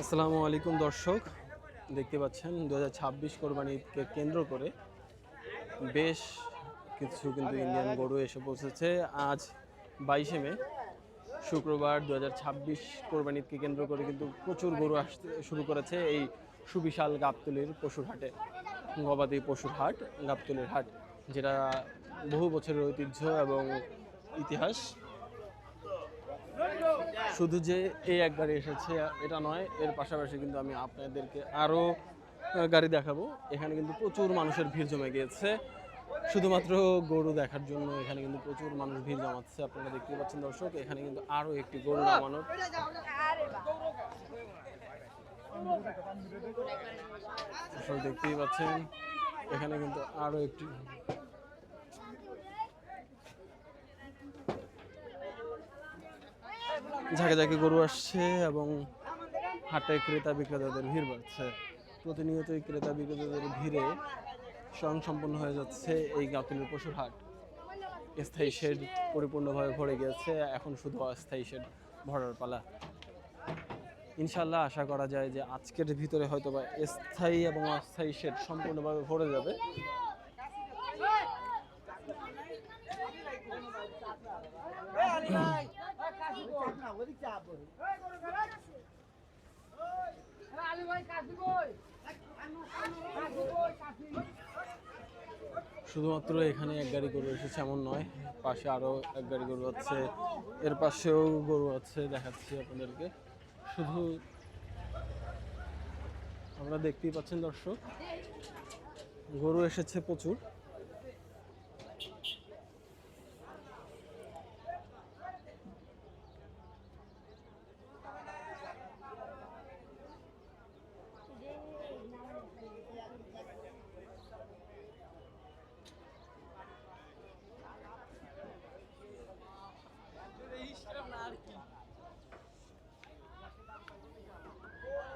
আসসালামু আলাইকুম দর্শক, দেখতে পাচ্ছেন 2026 কোরবানি ঈদকে কেন্দ্র করে বেশ কিছু কিন্তু ইন্ডিয়ান গরু এসে পৌঁছেছে। আজ 22শে মে শুক্রবার 2026 কোরবানি ঈদকে কেন্দ্র করে কিন্তু প্রচুর গরু আসতে শুরু করেছে এই সুবিশাল গাবতলীর পশুর হাটে। গবাদি পশুর হাট, গাবতলীর হাট, যেটা বহু বছরের ঐতিহ্য এবং ইতিহাস। শুধু যে এই এক গাড়ি এসেছে এটা নয়, এর পাশাপাশি কিন্তু আমি আপনাদেরকে আরও গাড়ি দেখাবো। এখানে কিন্তু প্রচুর মানুষের ভিড় জমে গিয়েছে শুধুমাত্র গরু দেখার জন্য। এখানে কিন্তু প্রচুর মানুষ ভিড় জমাচ্ছে, আপনারা দেখতে পাচ্ছেন দর্শক। এখানে কিন্তু আরও একটি গরু নামানোর দর্শক দেখতেই পাচ্ছেন। এখানে কিন্তু আরও একটি ঝাঁকে ঝাঁকে গরু আসছে এবং হাটে ক্রেতা বিক্রেতাদের ভিড় বাড়ছে। প্রতিনিয়তই ক্রেতা বিক্রেতাদের ভিড়ে স্বয়ংসম্পন্ন হয়ে যাচ্ছে এই গাবতলীর পশুর হাট। স্থায়ী শেড পরিপূর্ণভাবে ভরে গিয়েছে, এখন শুধু অস্থায়ী শেড ভরার পালা। ইনশাল্লাহ আশা করা যায় যে আজকের ভিতরে হয়তোবা স্থায়ী এবং অস্থায়ী শেড সম্পূর্ণভাবে ভরে যাবে। শুধুমাত্র এখানে এক গাড়ি গরু এসেছে এমন নয়, পাশে আরো এক গাড়ি গরু আছে, এর পাশেও গরু আছে, দেখাচ্ছি আপনাদেরকে। শুধু আমরা দেখতেই পাচ্ছেন দর্শক, গরু এসেছে প্রচুর।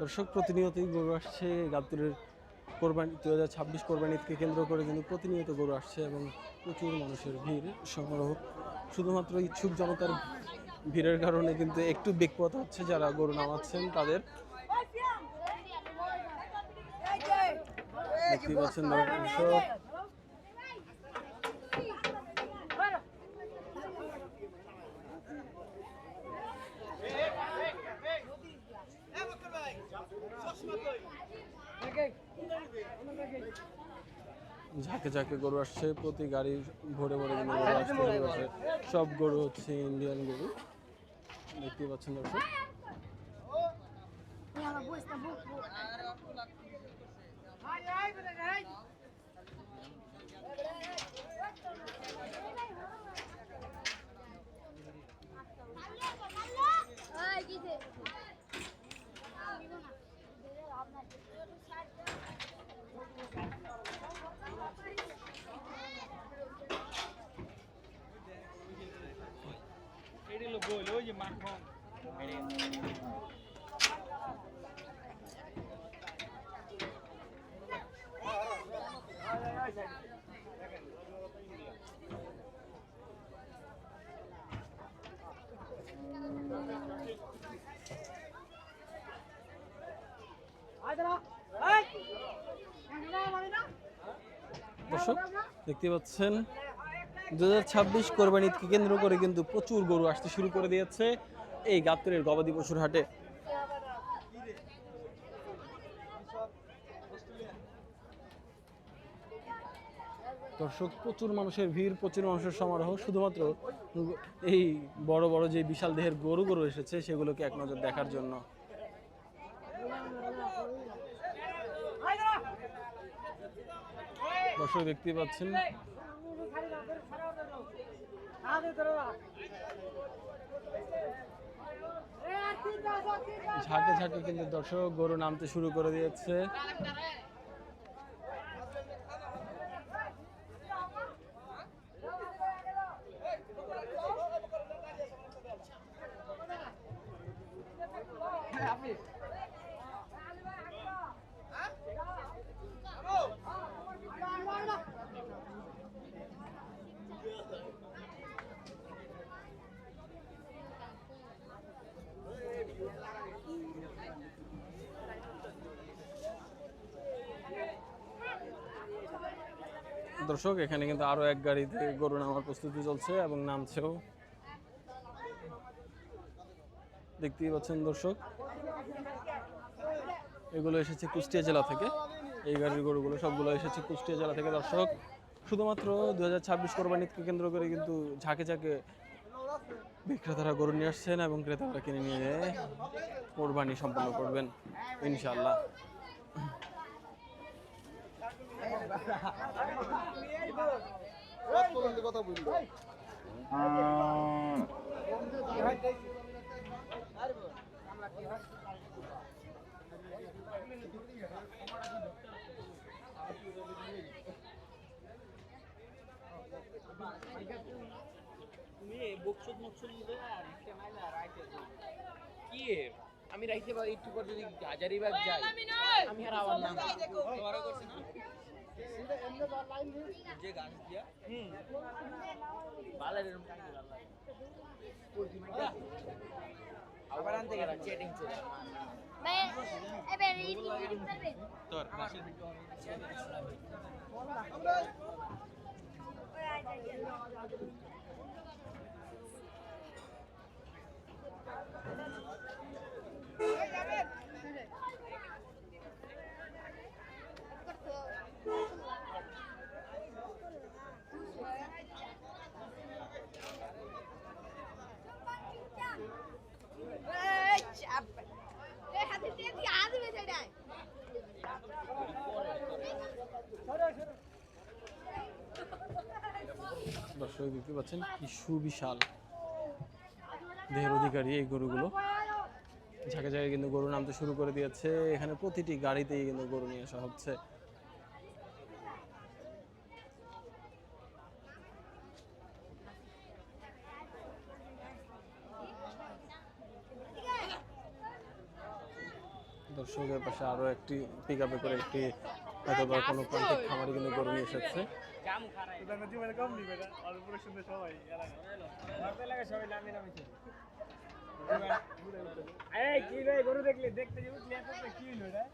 দর্শক প্রতিনিয়তই গরু আসছে গাবতলীর কোরবানি 2026 কোরবানি ঈদকে কেন্দ্র করে কিন্তু প্রতিনিয়ত গরু আসছে এবং প্রচুর মানুষের ভিড় সমারোহ। শুধুমাত্র ইচ্ছুক জনতার ভিড়ের কারণে কিন্তু একটু বেগপথ হচ্ছে যারা গরু নামাচ্ছেন তাদের। দেখতে পাচ্ছেন দর্শক, ঝাঁকে ঝাঁকে গরু আসছে, প্রতি গাড়ি ভরে ভরে কিন্তু গরু আসতে শুরু করছে। সব গরু হচ্ছে ইন্ডিয়ান গরু, দেখতে পাচ্ছেন দর্শক। দর্শক দেখতে পাচ্ছেন 2026 কোরবানি ঈদকে কেন্দ্র করে কিন্তু প্রচুর গরু আসতে শুরু করে দিয়েছে এই গাবতলীর গবাদি পশুর হাটে। দর্শক প্রচুর মানুষের ভিড়, প্রচুর মানুষের সমারোহ। শুধুমাত্র এই বড় বড় যে বিশাল দেহের গরু এসেছে সেগুলোকে এক নজর দেখার জন্য। দর্শক দেখতে পাচ্ছেন ঝাঁকে ঝাঁকে কিন্তু দর্শক গরু নামতে শুরু করে দিয়েছে। দর্শক এখানে কিন্তু আরো এক গাড়িতে গরু নামার প্রস্তুতি চলছে এবং নামছেও, দেখতেই পাচ্ছেন দর্শক। এগুলো এসেছে কুষ্টিয়া জেলা থেকে, এই গাড়ির গরুগুলো সবগুলো এসেছে কুষ্টিয়া জেলা থেকে দর্শক। শুধুমাত্র 2026 কোরবানি ঈদকে কেন্দ্র করে কিন্তু ঝাঁকে ঝাঁকে বিক্রেতারা গরু নিয়ে আসছেন এবং ক্রেতারা কিনে নিয়ে কোরবানি সম্পন্ন করবেন ইনশাআল্লাহ। কথা বলবো কি আমি রাইতে বা একটু পর যদি হাজারিবাগ যাই আমি আর আমার নাম তোমারও করছে না যে গাছ দিয়া বালের আবার আনতে গেলাম চ্যাটিং চলে তোর মাসের ভিডিও দর্শক দেখতে পাচ্ছেন কি সুবিশাল দেহের অধিকারী এই গরুগুলো। ঝাঁকে ঝাঁকে কিন্তু গরু নামতে শুরু করে দিয়েছে, এখানে প্রতিটি গাড়িতেই কিন্তু গরু নিয়ে আসা হচ্ছে। দর্শকের পাশে আরো একটি পিক আপে করে একটি হয়তো বা কোনো প্রান্তিক খামারি কিন্তু গরু নিয়ে এসেছে। গরু দেখলে দেখতে কি হইল ভাই